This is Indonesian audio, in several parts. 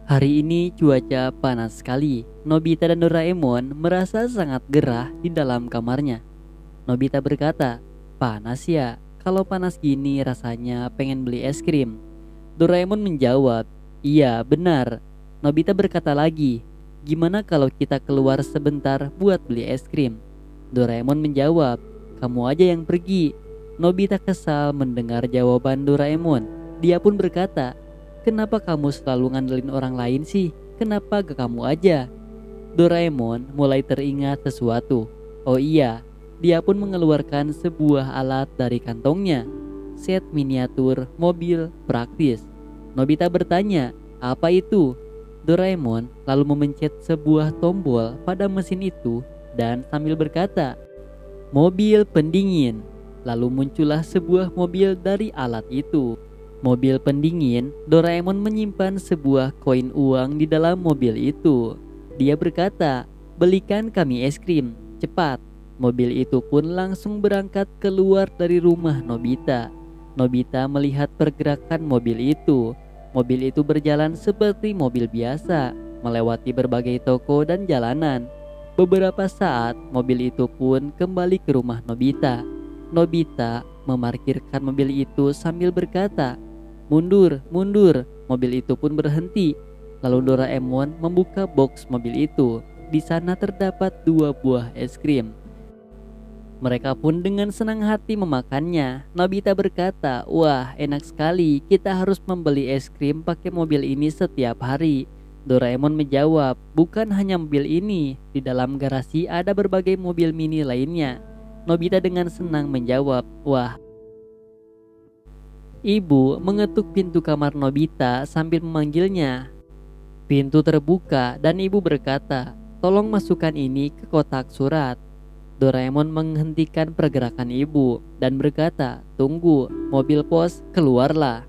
Hari ini cuaca panas sekali. Nobita dan Doraemon merasa sangat gerah di dalam kamarnya. Nobita berkata, "Panas ya? Kalau panas gini rasanya pengen beli es krim." Doraemon menjawab, "Iya, benar." Nobita berkata lagi, "Gimana kalau kita keluar sebentar buat beli es krim?" Doraemon menjawab, "Kamu aja yang pergi." Nobita kesal mendengar jawaban Doraemon. Dia pun berkata, "Kenapa kamu selalu ngandelin orang lain sih? Kenapa gak kamu aja?" Doraemon mulai teringat sesuatu. Oh iya, dia pun mengeluarkan sebuah alat dari kantongnya. Set miniatur mobil praktis. Nobita bertanya, "Apa itu?" Doraemon lalu memencet sebuah tombol pada mesin itu dan sambil berkata, "Mobil pendingin." Lalu muncullah sebuah mobil dari alat itu. Mobil pendingin, Doraemon menyimpan sebuah koin uang di dalam mobil itu. Dia berkata, "Belikan kami es krim, cepat." Mobil itu pun langsung berangkat keluar dari rumah Nobita. Nobita melihat pergerakan mobil itu. Mobil itu berjalan seperti mobil biasa, melewati berbagai toko dan jalanan. Beberapa saat, mobil itu pun kembali ke rumah Nobita. Nobita memarkirkan mobil itu sambil berkata, "Mundur, mundur." Mobil itu pun berhenti. Lalu Doraemon membuka box mobil itu. Di sana terdapat dua buah es krim. Mereka pun dengan senang hati memakannya. Nobita berkata, "Wah, enak sekali. Kita harus membeli es krim pakai mobil ini setiap hari." Doraemon menjawab, "Bukan hanya mobil ini. Di dalam garasi ada berbagai mobil mini lainnya." Nobita dengan senang menjawab, "Wah." Ibu mengetuk pintu kamar Nobita sambil memanggilnya. Pintu terbuka dan ibu berkata, "Tolong masukkan ini ke kotak surat." Doraemon menghentikan pergerakan ibu dan berkata, "Tunggu, mobil pos keluarlah."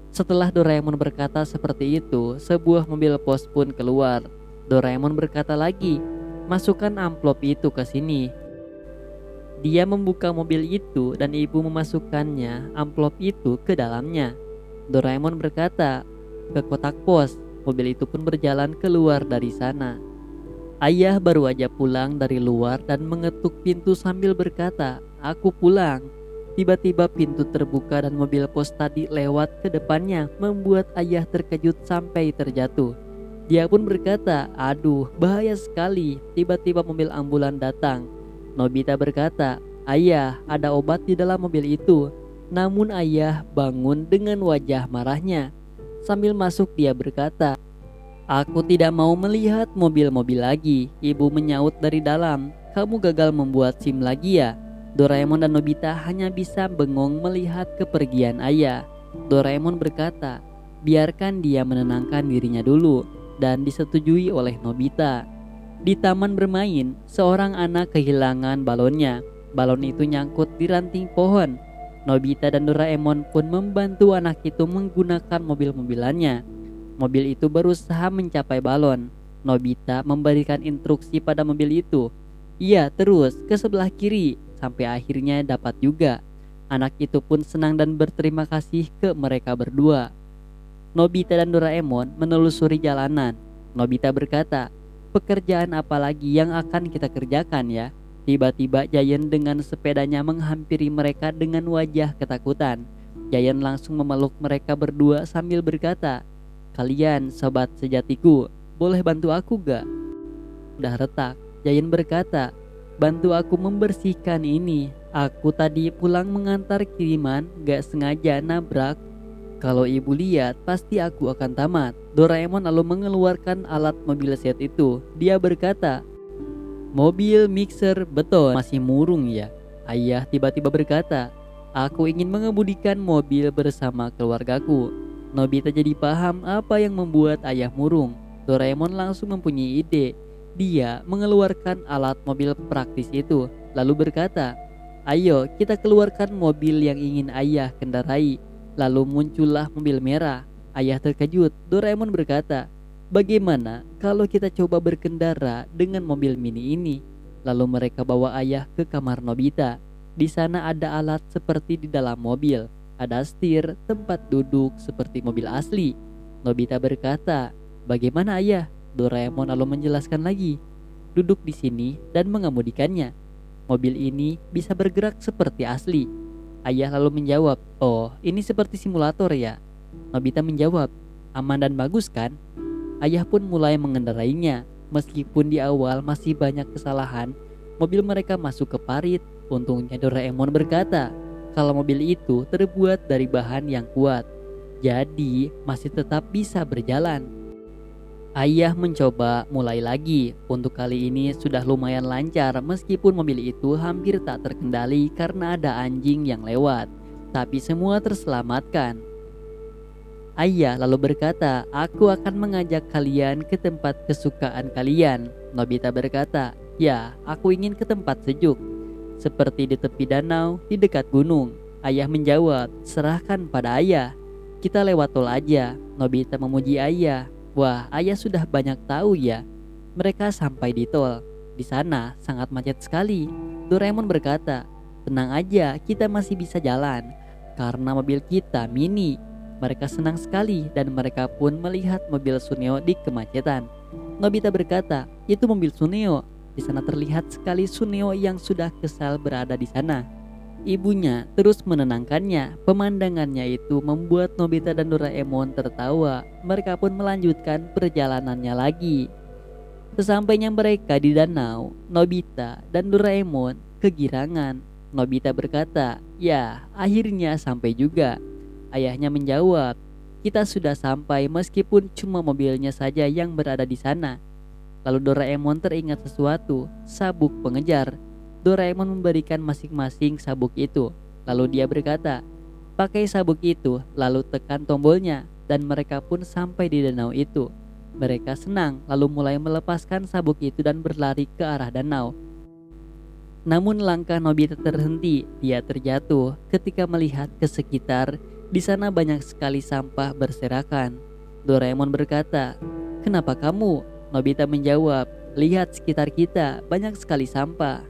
Setelah Doraemon berkata seperti itu, sebuah mobil pos pun keluar. Doraemon berkata lagi, "Masukkan amplop itu ke sini." Dia membuka mobil itu dan ibu memasukkannya amplop itu ke dalamnya. Doraemon berkata, "Ke kotak pos." Mobil itu pun berjalan keluar dari sana. Ayah baru aja pulang dari luar dan mengetuk pintu sambil berkata, "Aku pulang." Tiba-tiba pintu terbuka dan mobil pos tadi lewat ke depannya, membuat ayah terkejut sampai terjatuh. Dia pun berkata, "Aduh, bahaya sekali." Tiba-tiba mobil ambulan datang. Nobita berkata, "Ayah, ada obat di dalam mobil itu." Namun ayah bangun dengan wajah marahnya. Sambil masuk dia berkata, "Aku tidak mau melihat mobil-mobil lagi." Ibu menyaut dari dalam, "Kamu gagal membuat SIM lagi ya?" Doraemon dan Nobita hanya bisa bengong melihat kepergian ayah. Doraemon berkata, biarkan dia menenangkan dirinya dulu, dan disetujui oleh Nobita. Di taman bermain, seorang anak kehilangan balonnya. Balon itu nyangkut di ranting pohon. Nobita dan Doraemon pun membantu anak itu menggunakan mobil-mobilannya. Mobil itu berusaha mencapai balon. Nobita memberikan instruksi pada mobil itu. "Iya, terus ke sebelah kiri," sampai akhirnya dapat juga. Anak itu pun senang dan berterima kasih ke mereka berdua. Nobita dan Doraemon menelusuri jalanan. Nobita berkata, "Pekerjaan apa lagi yang akan kita kerjakan ya?" Tiba-tiba Giant dengan sepedanya menghampiri mereka dengan wajah ketakutan. Giant langsung memeluk mereka berdua sambil berkata, "Kalian sobat sejatiku, boleh bantu aku gak?" Udah retak, Giant berkata, "Bantu aku membersihkan ini. Aku tadi pulang mengantar kiriman, gak sengaja nabrak. Kalau ibu lihat, pasti aku akan tamat." Doraemon lalu mengeluarkan alat mobil set itu. Dia berkata, "Mobil mixer beton masih murung ya?" Ayah tiba-tiba berkata, "Aku ingin mengemudikan mobil bersama keluargaku." Nobita jadi paham apa yang membuat ayah murung. Doraemon langsung mempunyai ide. Dia mengeluarkan alat mobil praktis itu, lalu berkata, "Ayo kita keluarkan mobil yang ingin ayah kendarai." Lalu muncullah mobil merah. Ayah terkejut. Doraemon berkata, "Bagaimana kalau kita coba berkendara dengan mobil mini ini?" Lalu mereka bawa ayah ke kamar Nobita. Di sana ada alat seperti di dalam mobil. Ada setir, tempat duduk seperti mobil asli. Nobita berkata, Bagaimana ayah? Doraemon lalu menjelaskan lagi. Duduk di sini dan mengemudikannya. Mobil ini bisa bergerak seperti asli. Ayah lalu menjawab, oh ini seperti simulator ya. Nobita menjawab, aman dan bagus kan? Ayah pun mulai mengendarainya. Meskipun di awal masih banyak kesalahan, mobil mereka masuk ke parit. Untungnya Doraemon berkata, kalau mobil itu terbuat dari bahan yang kuat, jadi masih tetap bisa berjalan. Ayah mencoba mulai lagi. Untuk kali ini sudah lumayan lancar meskipun mobil itu hampir tak terkendali karena ada anjing yang lewat. Tapi semua terselamatkan. Ayah lalu berkata, aku akan mengajak kalian ke tempat kesukaan kalian. Nobita berkata, ya aku ingin ke tempat sejuk. Seperti di tepi danau, di dekat gunung. Ayah menjawab, serahkan pada ayah. Kita lewat tol aja. Nobita memuji ayah. Wah, ayah sudah banyak tahu ya. Mereka sampai di tol. Di sana sangat macet sekali. Doraemon berkata, tenang aja, kita masih bisa jalan. Karena mobil kita mini. Mereka senang sekali dan mereka pun melihat mobil Suneo di kemacetan. Nobita berkata, itu mobil Suneo. Di sana terlihat sekali Suneo yang sudah kesal berada di sana. Ibunya terus menenangkannya. Pemandangannya itu membuat Nobita dan Doraemon tertawa. Mereka pun melanjutkan perjalanannya lagi. Sesampainya mereka di danau, Nobita dan Doraemon kegirangan. Nobita berkata, ya akhirnya sampai juga. Ayahnya menjawab, kita sudah sampai meskipun cuma mobilnya saja yang berada di sana. Lalu Doraemon teringat sesuatu, sabuk pengejar. Doraemon memberikan masing-masing sabuk itu. Lalu dia berkata, pakai sabuk itu lalu tekan tombolnya dan mereka pun sampai di danau itu. Mereka senang lalu mulai melepaskan sabuk itu dan berlari ke arah danau. Namun langkah Nobita terhenti, dia terjatuh ketika melihat ke sekitar. Di sana banyak sekali sampah berserakan. Doraemon berkata, kenapa kamu? Nobita menjawab, lihat sekitar kita, banyak sekali sampah.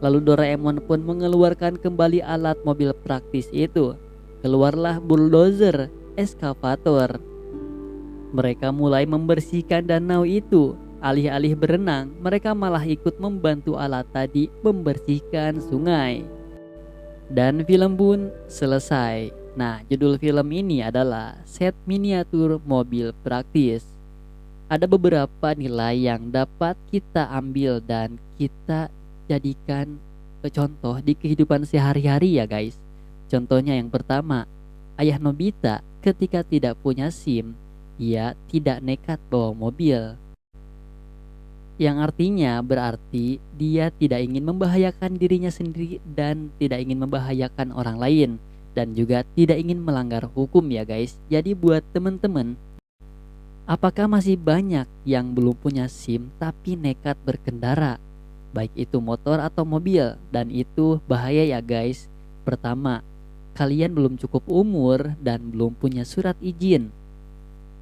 Lalu Doraemon pun mengeluarkan kembali alat mobil praktis itu. Keluarlah bulldozer, eskavator. Mereka mulai membersihkan danau itu. Alih-alih berenang, mereka malah ikut membantu alat tadi membersihkan sungai. Dan film pun selesai. Nah, judul film ini adalah Set Miniatur Mobil Praktis. Ada beberapa nilai yang dapat kita ambil dan kita jadikan contoh di kehidupan sehari-hari ya guys. Contohnya yang pertama, ayah Nobita ketika tidak punya SIM, ia tidak nekat bawa mobil. Yang artinya berarti dia tidak ingin membahayakan dirinya sendiri dan tidak ingin membahayakan orang lain. Dan juga tidak ingin melanggar hukum ya guys. Jadi buat temen-temen, apakah masih banyak yang belum punya SIM tapi nekat berkendara? Baik itu motor atau mobil. Dan itu bahaya ya guys. Pertama, kalian belum cukup umur dan belum punya surat izin.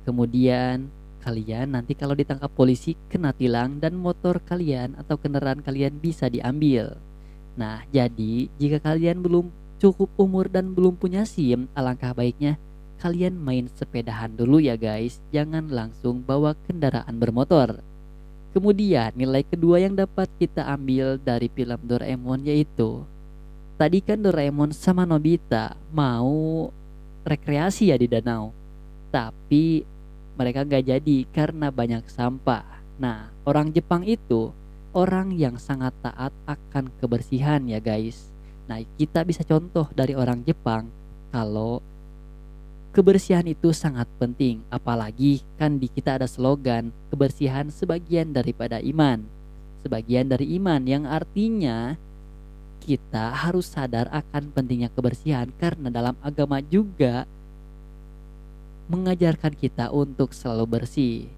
Kemudian kalian nanti kalau ditangkap polisi kena tilang dan motor kalian atau kendaraan kalian bisa diambil. Nah jadi jika kalian belum cukup umur dan belum punya SIM, alangkah baiknya kalian main sepedahan dulu ya guys. Jangan langsung bawa kendaraan bermotor. Kemudian nilai kedua yang dapat kita ambil dari film Doraemon yaitu, tadi kan Doraemon sama Nobita mau rekreasi ya di danau, tapi mereka gak jadi karena banyak sampah. Nah, orang Jepang itu orang yang sangat taat akan kebersihan ya guys. Nah, kita bisa contoh dari orang Jepang kalau kebersihan itu sangat penting. Apalagi kan di kita ada slogan kebersihan sebagian daripada iman. Sebagian dari iman yang artinya kita harus sadar akan pentingnya kebersihan karena dalam agama juga mengajarkan kita untuk selalu bersih.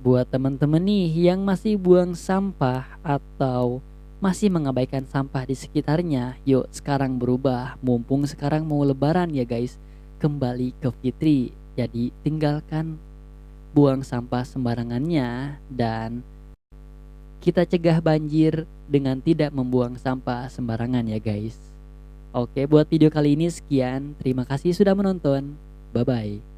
Buat teman-teman nih yang masih buang sampah atau masih mengabaikan sampah di sekitarnya, yuk sekarang berubah. Mumpung sekarang mau lebaran ya guys, kembali ke fitri. Jadi tinggalkan buang sampah sembarangannya dan kita cegah banjir dengan tidak membuang sampah sembarangan ya guys. Oke, buat video kali ini sekian. Terima kasih sudah menonton. Bye bye.